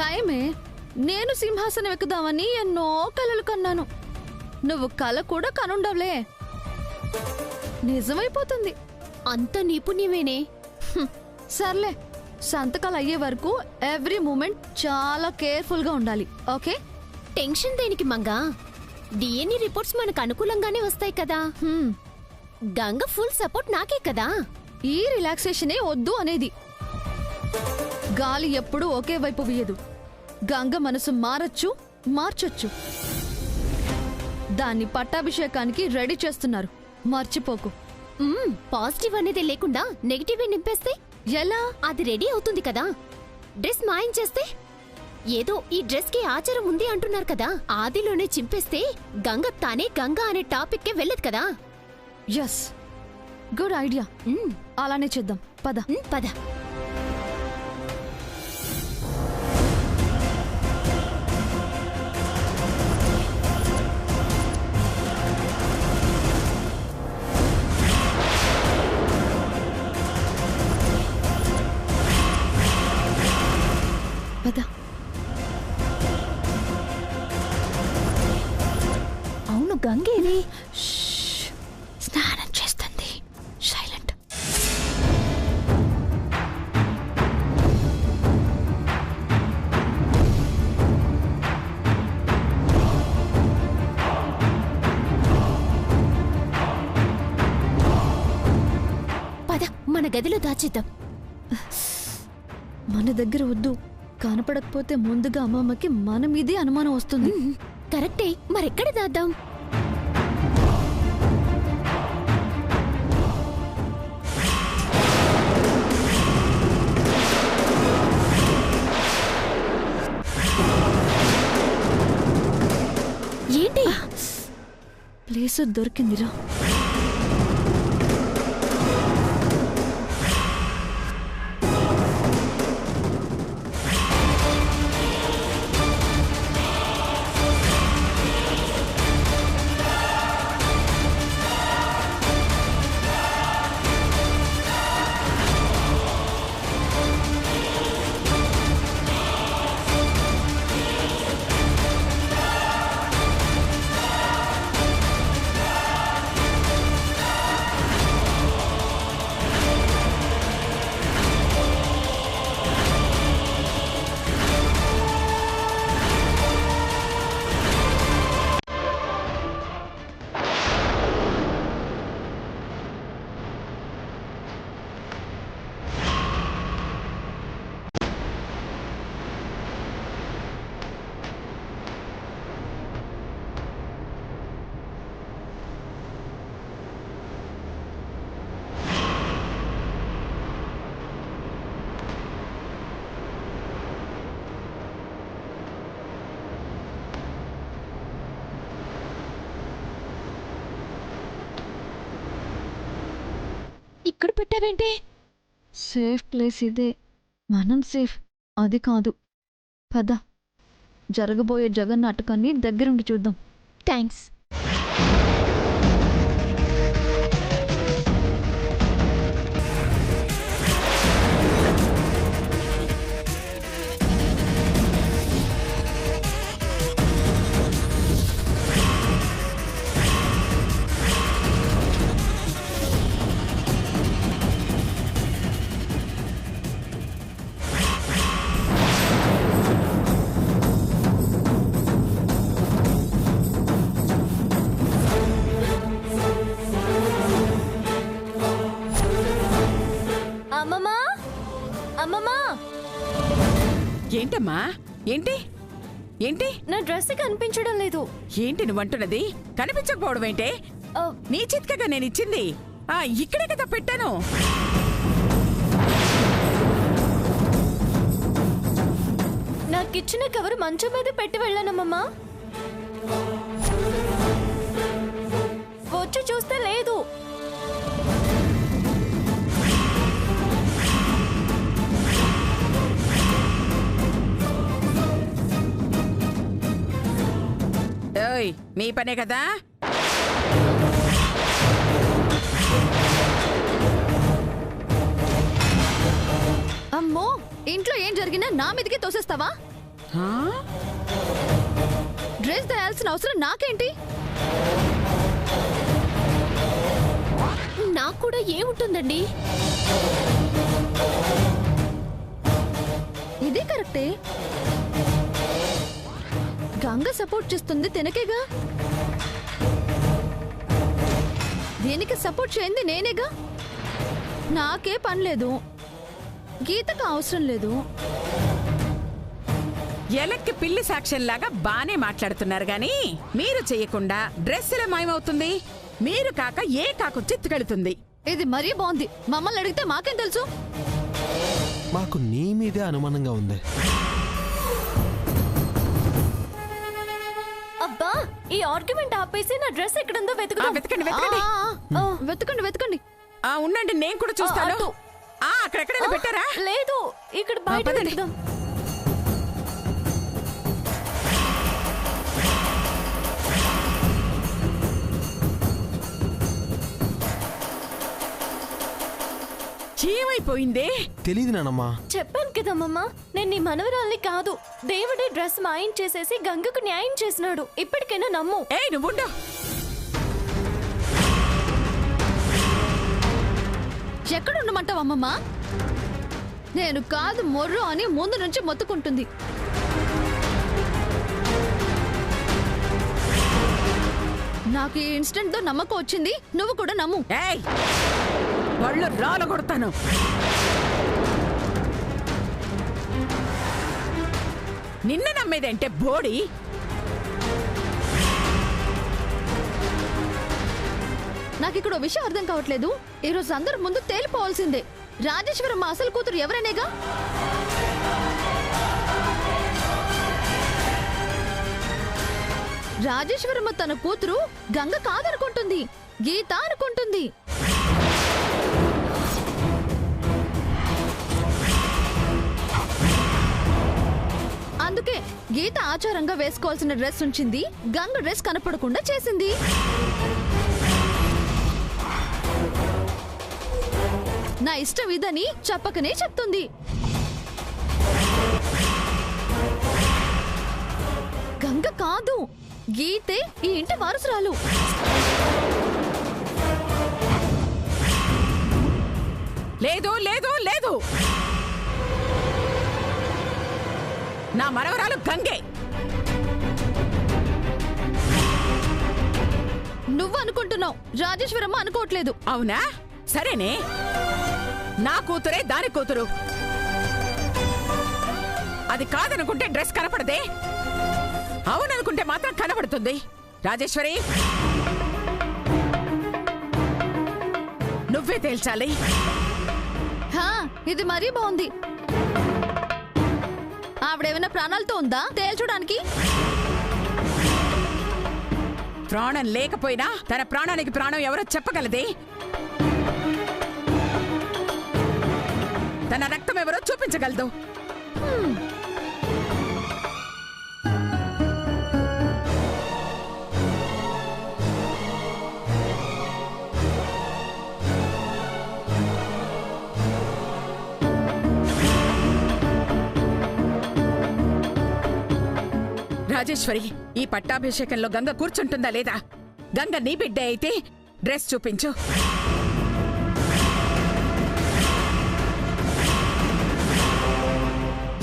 టైమే. నేను సింహాసనం ఎక్కుదామని ఎన్నో కలలు కన్నాను. నువ్వు కల కూడా కనుండవులే, నిజమైపోతుంది. అంత నిపుణ్యమేనే. సర్లే, సంతకాలు అయ్యే వరకు ఎవ్రీ మూమెంట్ చాలా కేర్ఫుల్ గా ఉండాలి. ఓకే? టెన్షన్ దేనికి మంగా? డిఎన్ఏ రిపోర్ట్స్ మనకు అనుకూలంగానే వస్తాయి కదా. గంగ ఫుల్ సపోర్ట్ నాకే కదా. ఈ రిలాక్సేషనే వద్దు అనేది. గాలి ఎప్పుడూ ఒకే వైపు వీయదు. గంగ మనసు మారచ్చు, మార్చొచ్చు. దాన్ని పట్టాభిషేకానికి రెడీ చేస్తున్నారు, మర్చిపోకు. పాజిటివ్ అనేది లేకుండా నెగిటివ్ నింపేస్తే ఎలా? అది రెడీ అవుతుంది కదా. డ్రెస్ మాయం చేస్తే ఏదో ఈ డ్రెస్ కి ఆచారం ఉంది అంటున్నారు కదా, ఆదిలోనే చింపేస్తే గంగ తానే గంగా అనే టాపిక్ కే వెళ్ళదు కదా. Yes, good idea. అలానే చేద్దాం. పద పద. పద. అవును, గంగేది స్నానం చేస్తుంది. సైలెంట్. పద, మన గదిలో దాచేద్దాం. మన దగ్గర వద్దు, కనపడకపోతే ముందుగా అమ్మమ్మకి మన మీదే అనుమానం వస్తుంది. కరెక్టే, మరెక్కడ దాద్దాం? ఏంటి? ప్లేస్ దొరికిందిరా. ఇక్కడ పెట్టావేంటి? సేఫ్ ప్లేస్ ఇదే, మనం సేఫ్ అది కాదు. పద, జరగబోయే జగన్నాటకాన్ని దగ్గరుండి చూద్దాం. థ్యాంక్స్. అమ్మమ్మా, అమ్మమ్మా. ఏంటమ్మా? ఏంటి ఏంటి? నా డ్రెస్ కనిపించడం లేదు. ఏంటి నువ్వంటున్నది? కనిపించకపోవడం ఏంటే? నీ చిత్కగా నేను ఇచ్చింది ఇక్కడే కదా పెట్టాను. నాకిచ్చిన కవర్ మంచం మీద పెట్టి వెళ్ళానమ్మమ్మా. వచ్చి చూస్తే లేదు. ఓయ్, మీ పనే కదా. అమ్మో, ఇంట్లో ఏం జరిగినా నా మీదకి తోసేస్తావా? హా? డ్రెస్ తేయాల్సిన అవసరం నాకేంటి? నాకు కూడా ఏముంటుందండి? ఇది కరెక్టే. గంగ సపోర్ట్ చేస్తుంది తినకేగా. దీనికి సపోర్ట్ చేయండి నేనేగా. నాకే పని లేదు, గీతకు అవసరం లేదు. ఎలక్కి పిల్లి సాక్ష్యంలాగా బానే మాట్లాడుతున్నారు గాని మీరు చెయ్యకుండా డ్రెస్ ఎలా మాయమవుతుంది? మీరు కాక ఏ కాకు చిత్తుకెళ్తుంది? ఇది మరీ బాగుంది. మమ్మల్ని అడిగితే మాకేం తెలుసు? మాకు నీ మీదే అనుమానంగా ఉంది. అబ్బా, ఈ ఆర్గ్యుమెంట్ ఆపేసి నా డ్రెస్ ఎక్కడుందో వెతుకుదాం. వెతకండి ఆ, వెతకండి. ఆ, ఆ, వెతకండి వెతకండి. ఉండండి, నేను కూడా చూస్తాను. అటు. అక్కడెక్కడైనా పెట్టారా? లేదు, ఇక్కడ బయట పదండి. వెతుకుదాం. ఏమైపోయింది? తెలీదు నానమ్మా. చెప్పాను కదమ్మా, నేను నీ మనవరాల్ని కాదు. దేవుడే డ్రెస్ మాయం చేసేసి గంగకు న్యాయం చేసినాడు. ఇప్పటికైనా నమ్ము. ఏయ్ నువ్వుండు. ఎక్కడుండమంటావు అమ్మమ్మ? నేను కాదు మొర్రు అని ముందు నుంచి మొత్తుకుంటుంది. నాకు ఈ ఇన్సిడెంట్ తో నమ్మకం వచ్చింది. నువ్వు కూడా నమ్ము. ఏయ్ వాళ్ళు రాళ్ళు కొడతాను. నిన్న నమ్మేదంటే బోడి. నాకు ఇక్కడ ఓ విషయం అర్థం కావట్లేదు. ఈ రోజు అందరి ముందు తేలిపోవాల్సిందే. రాజేశ్వరమ్మ అసలు కూతురు ఎవరనేగా? రాజేశ్వరమ్మ తన కూతురు గంగ కాదనుకుంటుంది, గీత అనుకుంటుంది. అందుకే గీత ఆచారంగా వేసుకోవాల్సిన డ్రెస్ ఉంచింది, గంగ డ్రెస్ కనపడకుండా చేసింది. నా ఇష్టం ఇదని చెప్పకనే చెప్తుంది. గంగ కాదు, గీతే ఈ ఇంటి వారసురాలు. లేదు లేదు లేదు, నా మనవరాలు గంగే. నువ్వు అనుకుంటున్నావు, రాజేశ్వరమ్మ అనుకోవట్లేదు. అవునా? సరేనే, నా కూతురే దాని కూతురు. అది కాదనుకుంటే డ్రెస్ కనపడదే, అవుననుకుంటే మాత్రం కనపడుతుంది. రాజేశ్వరి, నువ్వే తేల్చాలి. హా, ఇది మరీ బాగుంది. ఆవిడేమైనా ప్రాణాలతో ఉందా తేల్చడానికి? ప్రాణం లేకపోయినా తన ప్రాణానికి ప్రాణం ఎవరో చెప్పగలదే. తన రక్తం ఎవరో చూపించగలదు. రాజేశ్వరి, ఈ పట్టాభిషేకంలో గంగ కూర్చుంటుందా లేదా? గంగ నీ బిడ్డ అయితే డ్రెస్ చూపించు.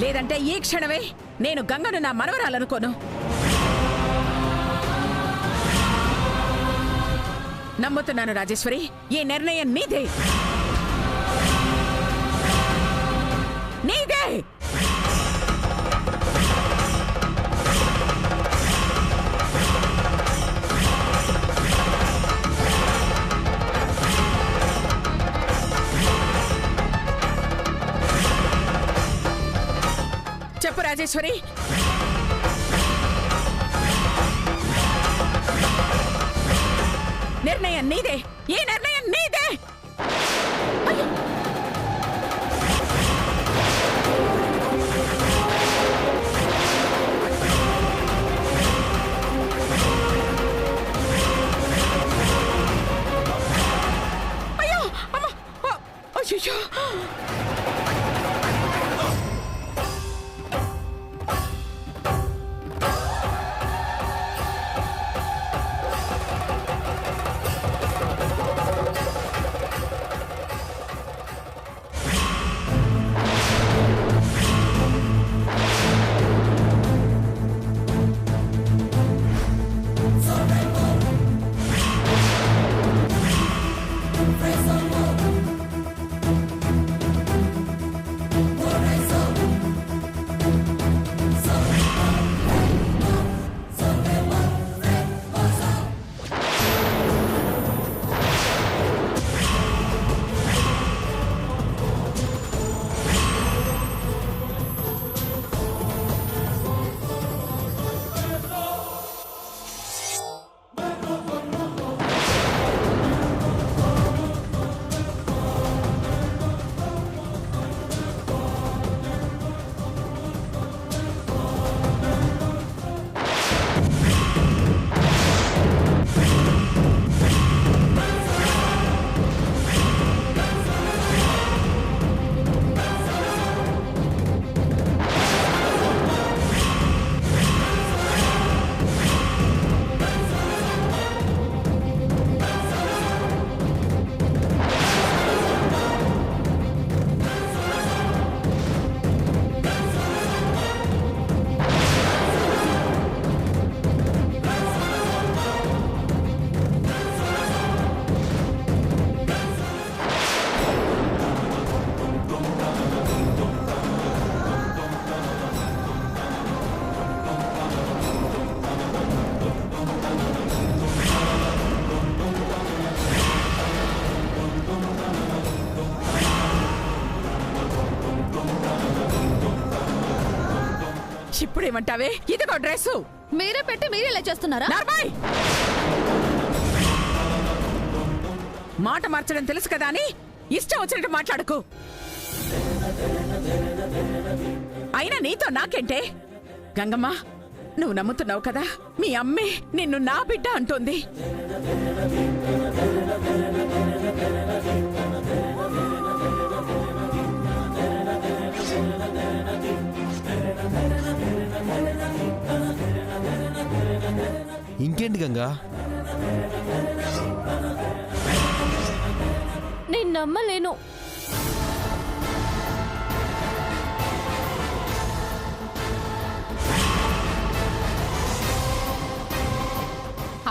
లేదంటే ఈ క్షణమే నేను గంగను నా మనవరాలనుకోను. నమ్ముతున్నాను రాజేశ్వరి, ఈ నిర్ణయం నీదే. నీదే. చెప్పు రాజేశ్వరి. నిర్ణయం నీదే, ఈ నిర్ణయం నీదే. అయ్యో అమ్మా, అయ్యో. ఇప్పుడేమంటావే? ఇదిగో డ్రెస్సు. మీరే పెట్టి మీరే ఇలా చేస్తున్నారా? నార్మల్ మాట మార్చడం తెలుసు కదా అని ఇష్టం వచ్చినట్టు మాట్లాడుకో. అయినా నీతో నాకేంటే? గంగమ్మ, నువ్వు నమ్ముతున్నావు కదా, మీ అమ్మే నిన్ను నా బిడ్డ అంటోంది. ఇంకేంటి గంగా? నేను నమ్మలేను.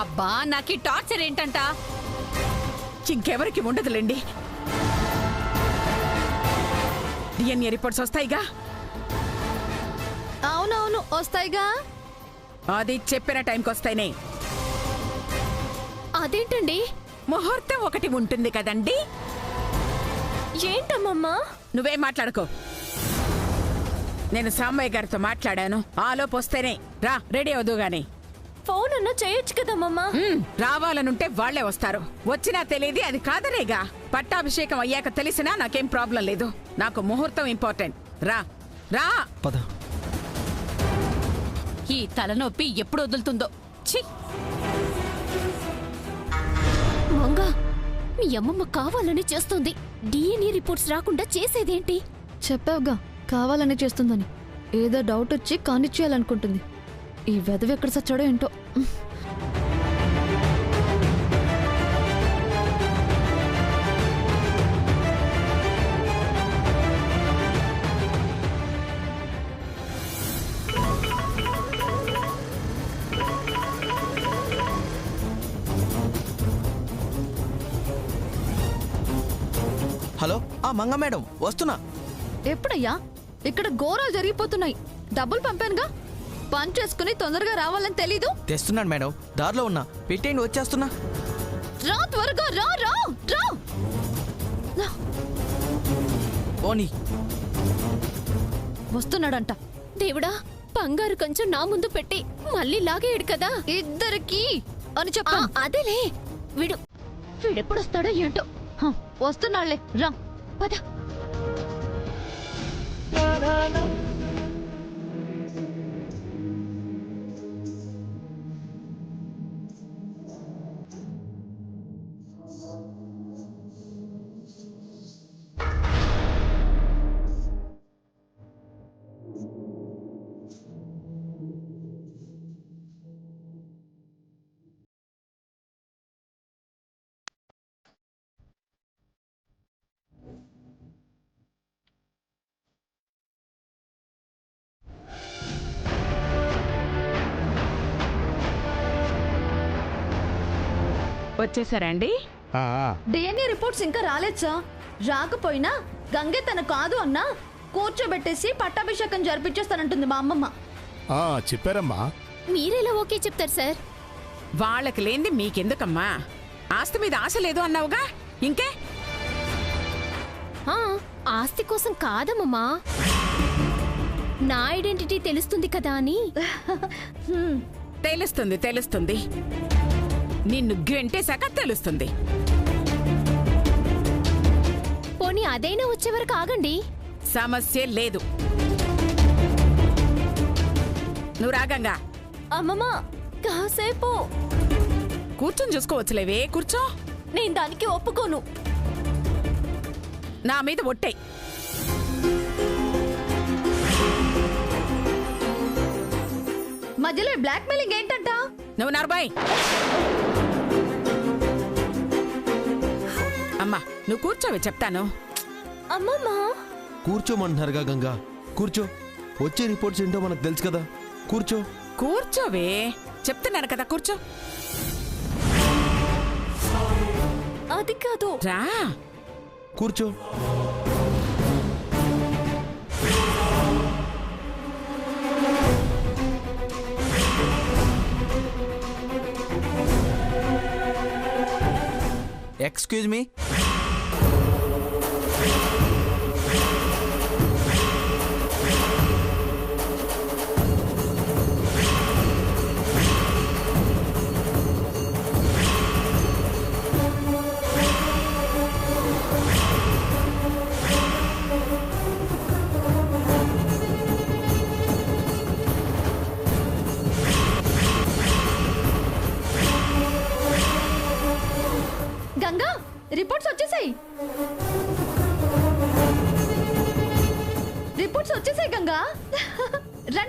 అబ్బా, నాకు ఈ టార్చర్ ఏంటంట? ఇంకెవరికి ఉండదులేండి. DNA reports వస్తాయిగా. అవునవును, వస్తాయిగా. అది చెప్పిన టైంకి వస్తాయినే. అదేంటండి? ముహూర్తం ఒకటి ఉంటుంది కదండి. ఏంటమ్మమ్మా? నువ్వేం మాట్లాడుకో. నేను సాంబయ్య గారితో మాట్లాడాను. ఆలోపు వస్తేనే రా, రెడీ అవదు గాని. ఫోన్ అన్నా చేయొచ్చు కదమ్మమ్మా. రావాలనుంటే వాళ్లే వస్తారు. వచ్చినా తెలియదు, అది కాదనేగా. పట్టాభిషేకం అయ్యాక తెలిసినా నాకేం ప్రాబ్లం లేదు. నాకు ముహూర్తం ఇంపార్టెంట్. రా రా. పద. ఈ తలనొప్పి ఎప్పుడు వదులుతుందో. ఛీ! మంగ, మీ అమ్మమ్మ కావాలని చేస్తుంది. డిఎన్ఏ రిపోర్ట్స్ రాకుండా చేసేదేంటి? చెప్పావుగా కావాలని చేస్తుందని. ఏదో డౌట్ వచ్చి కానిచ్చేయాలనుకుంటుంది. ఈ వెధవ ఎక్కడ సచ్చాడో ఏంటో. హలో, మంగ మేడం వస్తున్నా. ఎప్పుడయ్యా? ఇక్కడ ఘోరాలు జరిగిపోతున్నాయి. డబ్బులు పంపానుగా, పని చేసుకుని తొందరగా రావాలని తెలీదు? తెస్తున్నాను మేడం, దారిలో ఉన్నా. పెట్టేయండి, వచ్చేస్తున్నా. రా త్వరగా, రా రా రా. పోనీ. వస్తున్నాడంట. దేవుడా, బంగారు కొంచెం నా ముందు పెట్టి మళ్ళీ లాగేయడు కదా. ఇద్దరికి అని ఆ, చెప్పా. అదేలే. వీడెప్పుడొస్తాడో ఏంటో. వస్తున్నాళ్లే, రా. పద. వచ్చేసారా అండి? డిఎన్ఏ రిపోర్ట్స్ ఇంకా రాలేదు సార్. రాకపోయినా గంగే తన కాదు అన్నా కూర్చోబెట్టేసి పట్టాభిషేకం జరిపించేస్తానంటుంది మా అమ్మమ్మ. చెప్పారమ్మా. మీరెలా ఓకే చెప్తారు సార్? వాళ్ళకి లేంది మీకెందుకమ్మా? ఆస్తి మీద ఆశ లేదు అన్నావుగా, ఇంకే? ఆ, ఆస్తి కోసం కాదమ్మమ్మా, నా ఐడెంటిటీ తెలుస్తుంది కదా అని. తెలుస్తుంది తెలుస్తుంది, నిన్ను గెంటేశాక తెలుస్తుంది. పోనీ అదైనా వచ్చే వరకు ఆగండి. సమస్య లేదు. నువ్వు రాగంగా. అమ్మమ్మా, కాసేపు కూర్చొని చూసుకోవచ్చులేవే, కూర్చో. నేను దానికి ఒప్పుకోను. నా మీద ఒట్టేయ్. మధ్యలో బ్లాక్ మెయిలింగ్ ఏంటంట? నువ్వు నర్బాయ్. అమ్మా, నువ్వు కూర్చోవే, చెప్తాను. అమ్మమ్మా, కూర్చోమంటున్నారుగా గంగా, కూర్చో. వచ్చే రిపోర్ట్స్ ఏంటో మనకు తెలుసు కదా, కూర్చో. కూర్చోవే, చెప్తున్నాను కదా, కూర్చో. అది కాదు. రా, కూర్చో. Excuse me.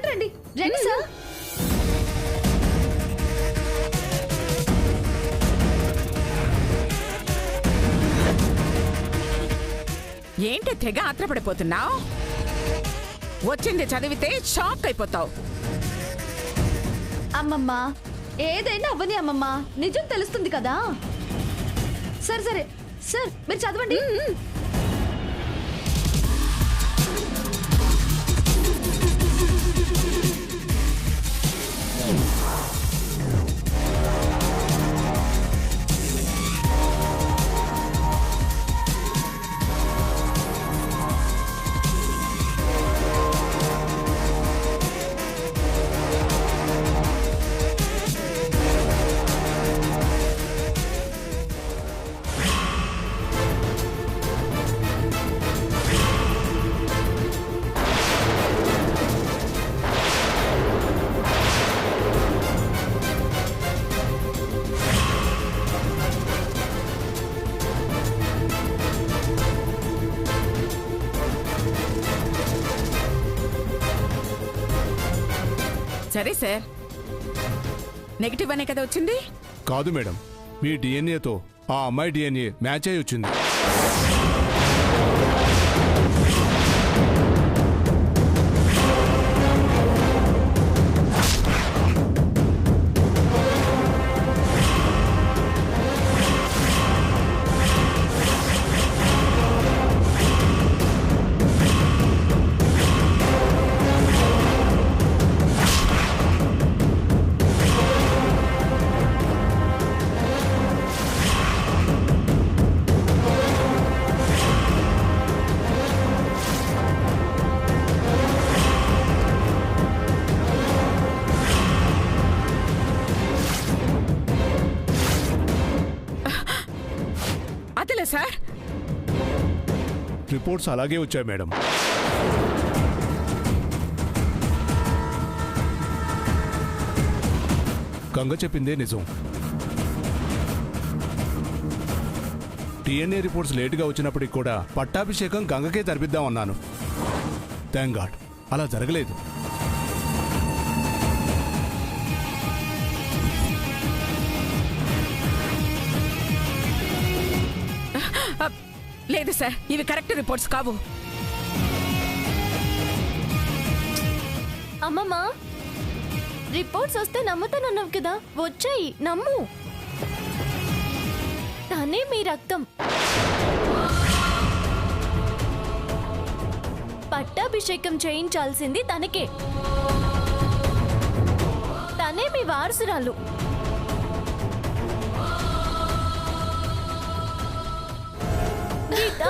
రండి రండి సార్. ఏంటి తెగ ఆత్రపడిపోతున్నావు? వచ్చింది చదివితే షాక్ అయిపోతావు. అమ్మమ్మ ఏదైనా అవ్వని అమ్మమ్మ, నిజం తెలుస్తుంది కదా. సరే సరే సార్ మీరు చదవండి. సరే సార్, నెగిటివ్ అనే కదా వచ్చింది. కాదు మేడం, మీ డిఎన్ఏతో ఆ అమ్మాయి డిఎన్ఏ మ్యాచ్ అయి వచ్చింది. అదేలే సార్, రిపోర్ట్స్ అలాగే వచ్చాయి మేడం. గంగ చెప్పిందే నిజం. డిఎన్ఏ రిపోర్ట్స్ లేటుగా వచ్చినప్పటికి కూడా పట్టాభిషేకం గంగకే జరిపిద్దామన్నాను. థ్యాంక్ గాడ్ అలా జరగలేదు. లేదు సార్, ఇవి కరెక్ట్ రిపోర్ట్స్ కావు. అమ్మమ్మ రిపోర్ట్స్ వస్తే నమ్ముతానన్నావు కదా, వచ్చాయి నమ్ము. తనే మీ రక్తం. పట్టాభిషేకం చేయించాల్సింది తనకే. తనే మీ వారసురాలు. గీత